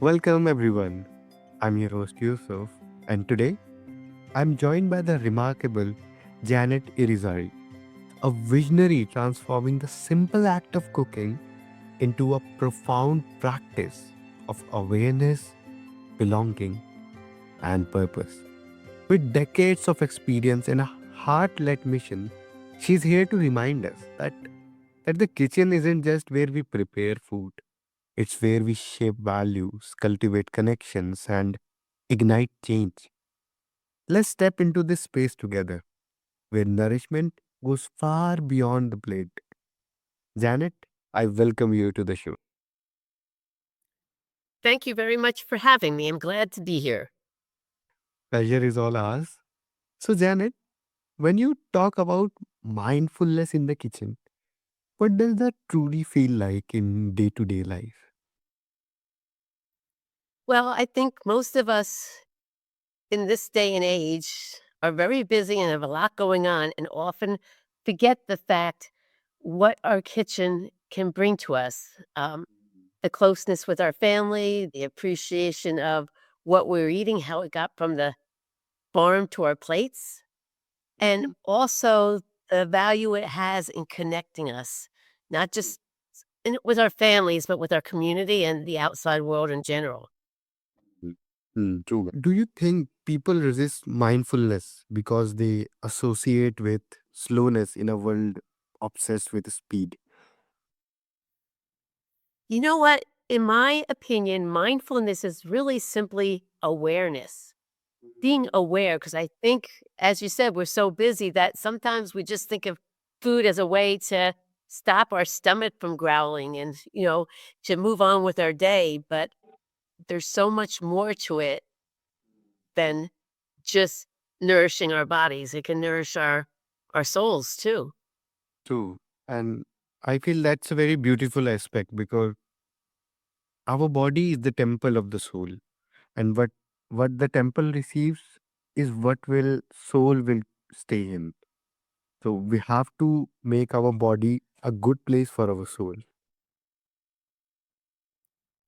Welcome everyone. I'm your host Yusuf, and today I'm joined by the remarkable Janet Irizarry, a visionary transforming the simple act of cooking into a profound practice of awareness, belonging, and purpose. With decades of experience and a heart-led mission, she's here to remind us that the kitchen isn't just where we prepare food. It's where we shape values, cultivate connections, and ignite change. Let's step into this space together, where nourishment goes far beyond the plate. Janet, I welcome you to the show. Thank you very much for having me. I'm glad to be here. Pleasure is all ours. So, Janet, when you talk about mindfulness in the kitchen, what does that truly feel like in day to day life? Well, I think most of us in this day and age are very busy and have a lot going on and often forget the fact what our kitchen can bring to us. The closeness with our family, the appreciation of what we're eating, how it got from the farm to our plates, and also the value it has in connecting us, not just with our families, but with our community and the outside world in general. True. Do you think people resist mindfulness because they associate with slowness in a world obsessed with speed? You know what? In my opinion, mindfulness is really simply awareness. Being aware, because I think, as you said, we're so busy that sometimes we just think of food as a way to stop our stomach from growling and, to move on with our day. But there's so much more to it than just nourishing our bodies. It can nourish our souls too. True. And I feel that's a very beautiful aspect because our body is the temple of the soul. And what the temple receives is what will soul will stay in. So we have to make our body a good place for our soul.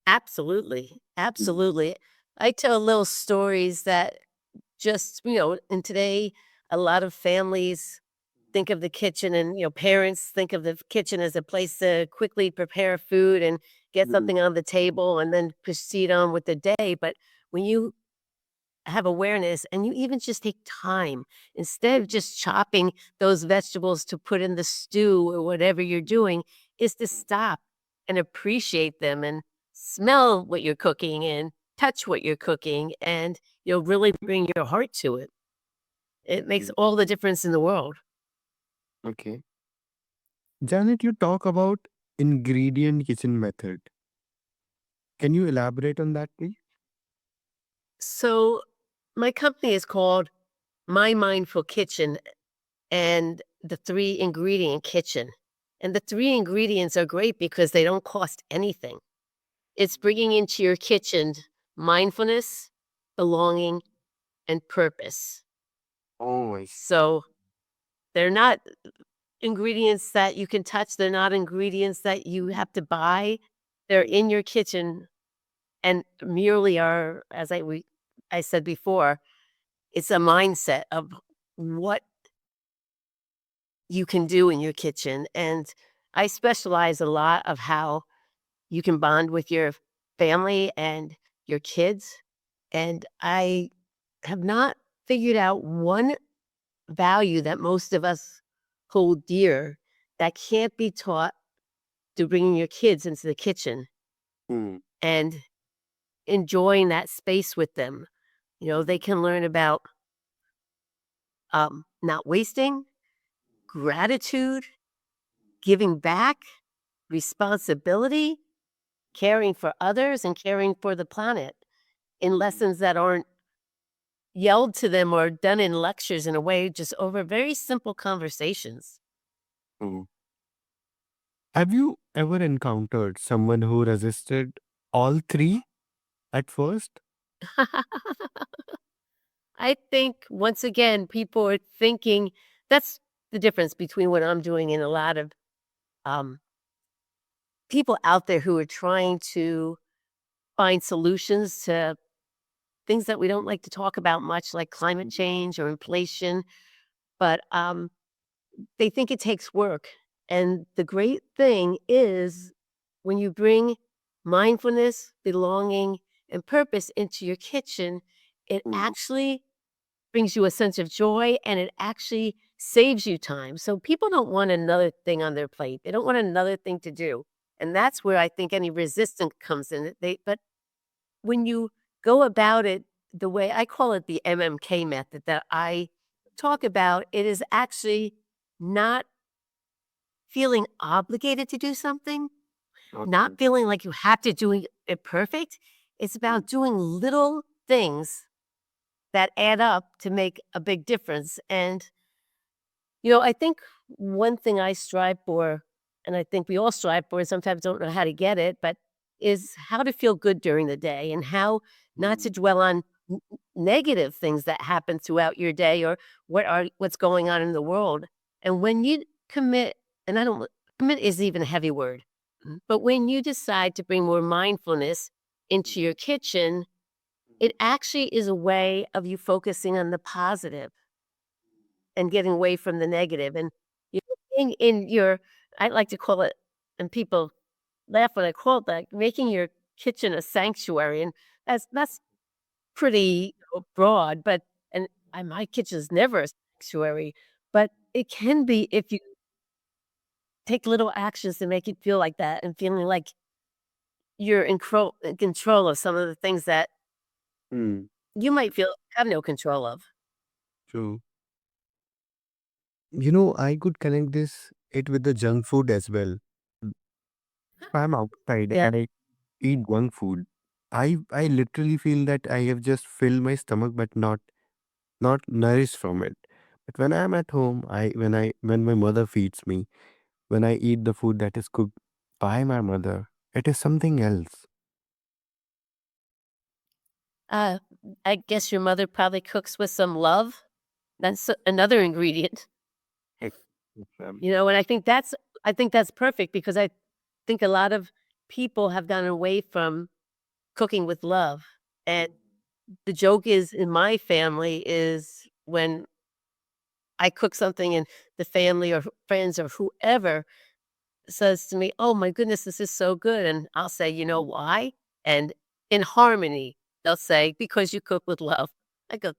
Absolutely, absolutely. I tell little stories that just, and today a lot of families think of the kitchen and, parents think of the kitchen as a place to quickly prepare food and get something on the table and then proceed on with the day. But when you have awareness and you even just take time instead of just chopping those vegetables to put in the stew or whatever you're doing, is to stop and appreciate them and smell what you're cooking and touch what you're cooking and you'll really bring your heart to it. It makes all the difference in the world. Okay. Janet, you talk about ingredient kitchen method. Can you elaborate on that, please? So my company is called My Mindful Kitchen and the 3 ingredient kitchen. And the 3 ingredients are great because they don't cost anything. It's bringing into your kitchen mindfulness, belonging, and purpose. Oh, I see. So they're not ingredients that you can touch. They're not ingredients that you have to buy. They're in your kitchen and merely are, as I said before, it's a mindset of what you can do in your kitchen. And I specialize a lot of how you can bond with your family and your kids. And I have not figured out one value that most of us hold dear that can't be taught to bringing your kids into the kitchen Hmm. and enjoying that space with them. They can learn about not wasting, gratitude, giving back, responsibility, caring for others, and caring for the planet in lessons that aren't yelled to them or done in lectures in a way just over very simple conversations. Hmm. Have you ever encountered someone who resisted all three at first? I think once again, people are thinking that's the difference between what I'm doing and a lot of um, people out there who are trying to find solutions to things that we don't like to talk about much, like climate change or inflation. But they think it takes work. And the great thing is when you bring mindfulness, belonging, and purpose into your kitchen, it actually brings you a sense of joy and it actually saves you time. So people don't want another thing on their plate. They don't want another thing to do. And that's where I think any resistance comes in. But when you go about it the way I call it the MMK method that I talk about, it is actually not feeling obligated to do something, not feeling like you have to do it perfect. It's about doing little things that add up to make a big difference. And, I think one thing I strive for, and I think we all strive for, and sometimes don't know how to get it, but is how to feel good during the day and how not to dwell on negative things that happen throughout your day or what's going on in the world. And when you commit, and I don't commit is even a heavy word, but when you decide to bring more mindfulness into your kitchen, it actually is a way of you focusing on the positive and getting away from the negative. And you being in your, I like to call it, and people laugh when I call it that, making your kitchen a sanctuary. And that's pretty broad, but my kitchen's never a sanctuary, but it can be if you take little actions to make it feel like that and feeling like you're in control of some of the things that Hmm. you might feel have no control of. True. I could connect this it with the junk food as well. If I'm outside Yeah. and I eat junk food, I literally feel that I have just filled my stomach, but not nourished from it. But when I'm at home, when my mother feeds me, when I eat the food that is cooked by my mother, it is something else. Uh, I guess your mother probably cooks with some love. That's another ingredient, Heck, um, and I think that's perfect because I think a lot of people have gone away from cooking with love. And the joke is in my family is when I cook something and the family or friends or whoever says to me, "Oh my goodness, this is so good." And I'll say, "You know why?" And in harmony, they'll say, "Because you cook with love." I go,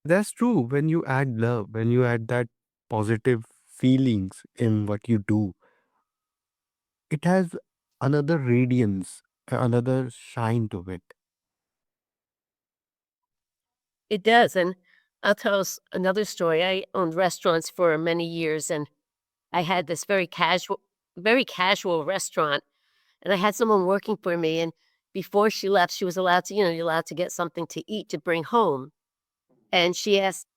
That's true. When you add love, when you add that positive feelings in what you do, it has another radiance, another shine to it. "It does." And I'll tell us another story. I owned restaurants for many years and I had this very casual restaurant and I had someone working for me. And before she left, she was allowed to, you're allowed to get something to eat to bring home. And she asked,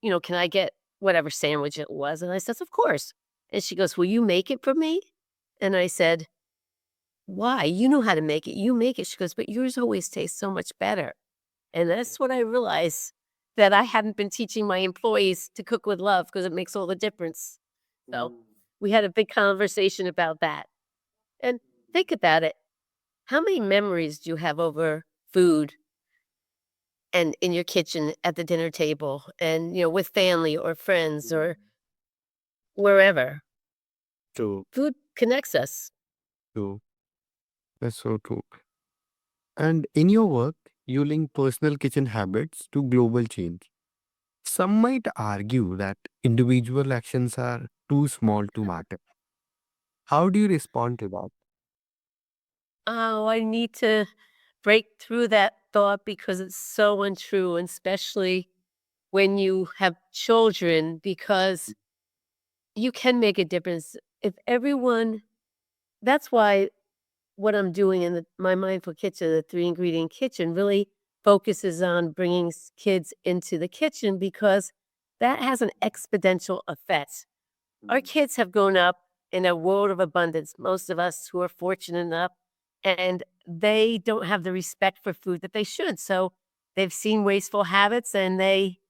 "Can I get whatever sandwich it was?" And I says, "Of course." And she goes, "Will you make it for me?" And I said, "Why? You know how to make it. You make it." She goes, "But yours always tastes so much better." And that's what I realized that I hadn't been teaching my employees to cook with love because it makes all the difference. So we had a big conversation about that. And think about it. How many memories do you have over food and in your kitchen at the dinner table and, with family or friends or wherever? True, Food connects us. true. That's so true. And in your work, you link personal kitchen habits to global change. Some might argue that individual actions are too small to matter. How do you respond to that? Oh, I need to break through that thought because it's so untrue, and especially when you have children, because you can make a difference. If everyone That's why what I'm doing in my mindful kitchen, the 3 ingredient kitchen, really focuses on bringing kids into the kitchen because that has an exponential effect. Our kids have grown up in a world of abundance, most of us who are fortunate enough, and they don't have the respect for food that they should. So they've seen wasteful habits and they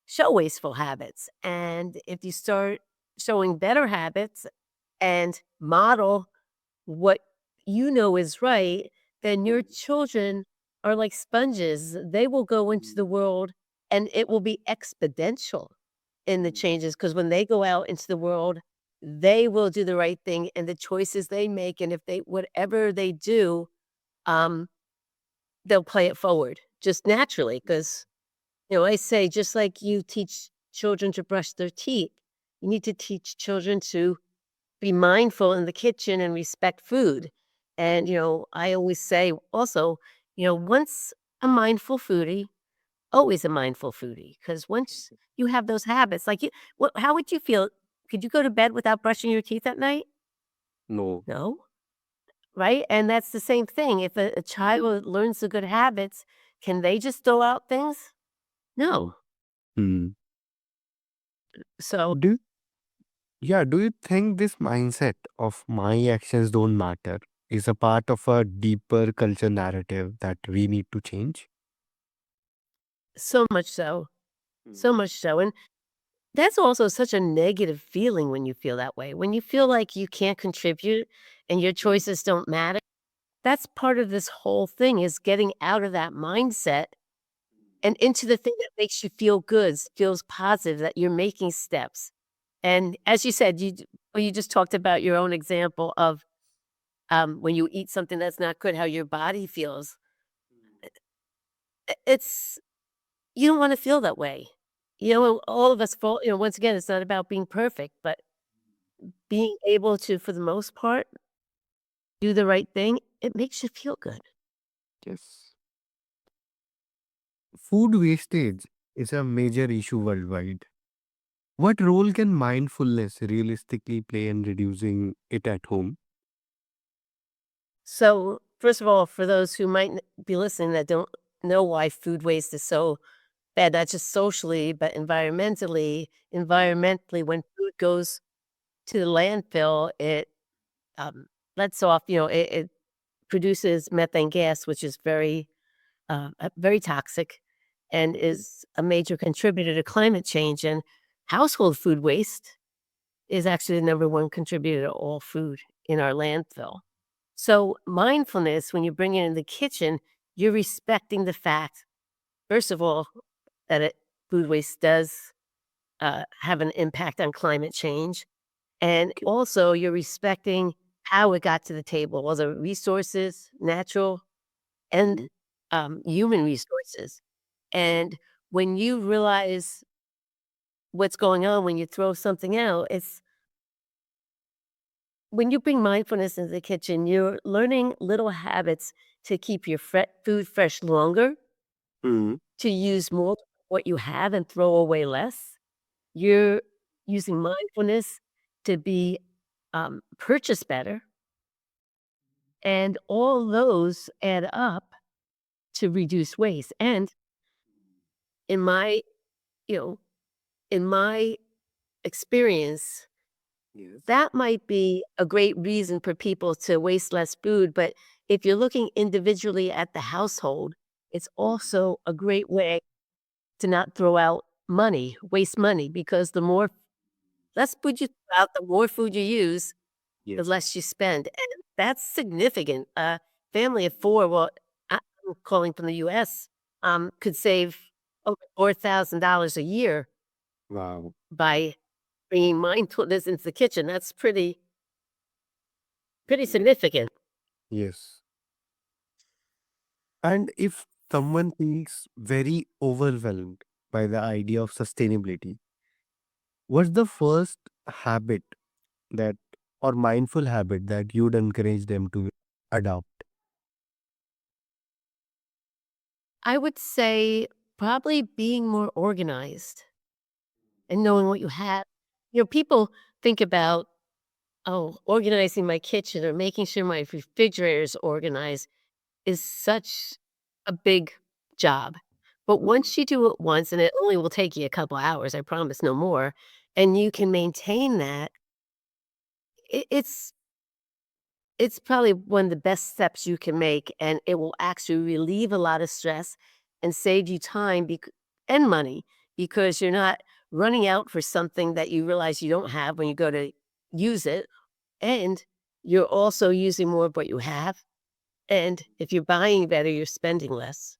show wasteful habits. And if you start showing better habits and model what you know is right, then your children are like sponges. They will go into the world and it will be exponential in the changes because when they go out into the world, they will do the right thing and the choices they make. And if they, whatever they do, um, they'll play it forward just naturally. Because, I say, just like you teach children to brush their teeth, you need to teach children to be mindful in the kitchen and respect food. And, I always say also, once a mindful foodie, always a mindful foodie. Because once you have those habits, like how would you feel? Could you go to bed without brushing your teeth at night? No. No, right? And that's the same thing. If a child learns the good habits, can they just throw out things? No. Hmm. So Do do you think this mindset of my actions don't matter is a part of a deeper culture narrative that we need to change? so much so, Mm. so much so. And that's also such a negative feeling when you feel that way. When you feel like you can't contribute and your choices don't matter, that's part of this whole thing is getting out of that mindset and into the thing that makes you feel good, feels positive, that you're making steps. And as you said, you just talked about your own example of when you eat something that's not good, how your body feels. It's you don't want to feel that way. All of us fall. Once again, it's not about being perfect, but being able to, for the most part, do the right thing, it makes you feel good. Yes. Food wastage is a major issue worldwide. What role can mindfulness realistically play in reducing it at home? So, first of all, for those who might be listening that don't know why food waste is so bad, not just socially, but environmentally, when food goes to the landfill, it um, lets off, it produces methane gas, which is very toxic and is a major contributor to climate change. And household food waste is actually the number one contributor to all food in our landfill. So, mindfulness, when you bring it in the kitchen, you're respecting the fact, first of all, that food waste does have an impact on climate change. And also, you're respecting how it got to the table, all the resources, natural and human resources. And when you realize what's going on when you throw something out, it's when you bring mindfulness into the kitchen, you're learning little habits to keep your food fresh longer, Mm. to use more of what you have and throw away less. You're using mindfulness to be purchase better. And all those add up to reduce waste. And in my, you know, in my experience, Yes. that might be a great reason for people to waste less food, but if you're looking individually at the household, it's also a great way to not throw out money, waste money, because the more less food you throw out, the more food you use, the Yes. less you spend, and that's significant. A family of 4, well, I'm calling from the US, could save over $4,000 a year Wow. by bringing mindfulness into the kitchen. That's pretty significant. Yes. And if someone feels very overwhelmed by the idea of sustainability, what's the first habit that or mindful habit that you'd encourage them to adopt? I would say probably being more organized and knowing what you have. People think about, oh, organizing my kitchen or making sure my refrigerator is organized is such a big job. But once you do it once, and it only will take you a couple hours, I promise no more, and you can maintain that, it's probably one of the best steps you can make, and it will actually relieve a lot of stress and save you time and money because you're not running out for something that you realize you don't have when you go to use it, and you're also using more of what you have. And if you're buying better, you're spending less.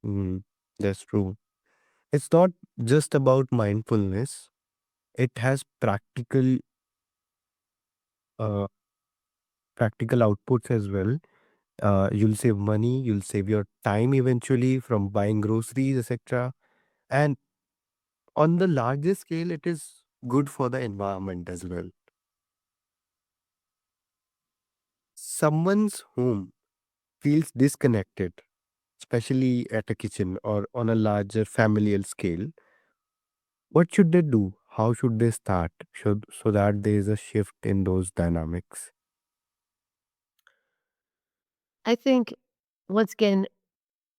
Mm, that's true. It's not just about mindfulness, it has uh, practical outputs as well. You'll save money, you'll save your time eventually from buying groceries, etc. And on the larger scale, it is good for the environment as well. Someone's home feels disconnected, especially at a kitchen or on a larger familial scale. What should they do? How should they start so that there is a shift in those dynamics? I think, once again,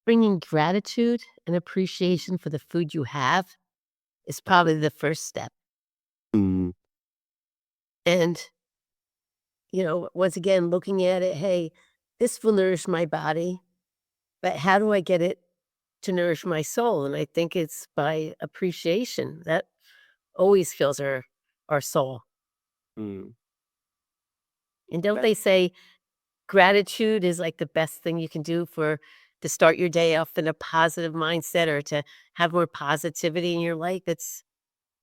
bringing gratitude and appreciation for the food you have is probably the first step. Mm, And, once again, looking at it, hey, this will nourish my body, but how do I get it to nourish my soul? And I think it's by appreciation that always fills our soul. mm. And don't That, they say gratitude is like the best thing you can do for to start your day off in a positive mindset or to have more positivity in your life? It's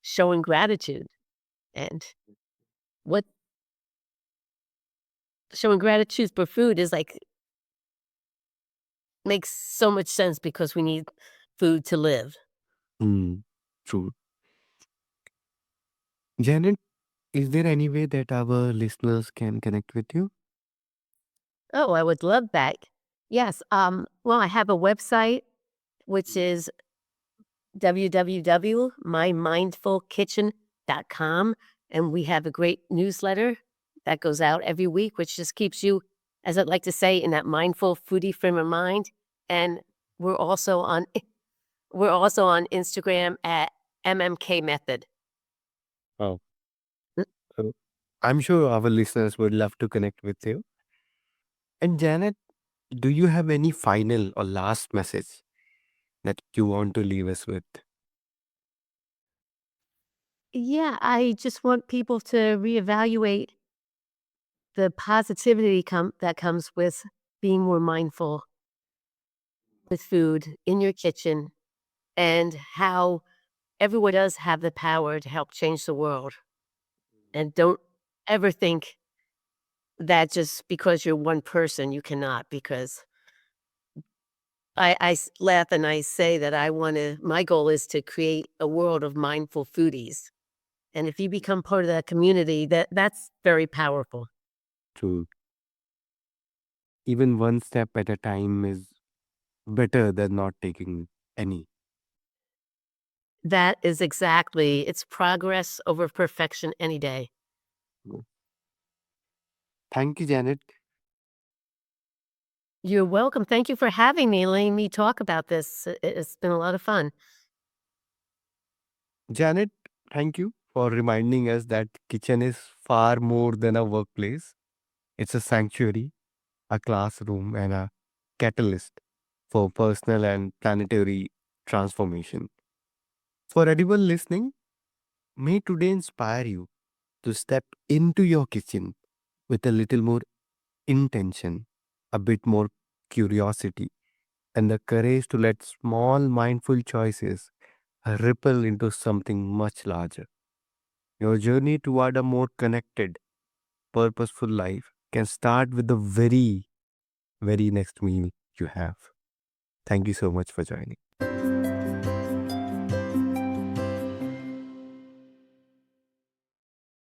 showing gratitude. And what showing gratitude for food is like makes so much sense because we need food to live. mm, true. Janet, is there any way that our listeners can connect with you? Oh, I would love that. Yes. Well, I have a website which is www.mymindfulkitchen.com. And we have a great newsletter that goes out every week, which just keeps you, as I'd like to say, in that mindful foodie frame of mind. And we're also on we're also on Instagram at MMK Method. Oh, so I'm sure our listeners would love to connect with you. And Janet, do you have any final or last message that you want to leave us with? Yeah, I just want people to reevaluate the positivity that comes with being more mindful with food in your kitchen and how everyone does have the power to help change the world. And don't ever think that just because you're one person, you cannot, because I laugh and I say that my goal is to create a world of mindful foodies. And if you become part of that community, that's very powerful. To even one step at a time is better than not taking any. That is exactly, it's progress over perfection any day. Mm. Thank you, Janet. You're welcome. Thank you for having me and letting me talk about this. It's been a lot of fun. Janet, thank you for reminding us that kitchen is far more than a workplace. It's a sanctuary, a classroom, and a catalyst for personal and planetary transformation. For anyone listening, may today inspire you to step into your kitchen with a little more intention, a bit more curiosity, and the courage to let small mindful choices ripple into something much larger. Your journey toward a more connected, purposeful life can start with the very next meal you have. Thank you so much for joining.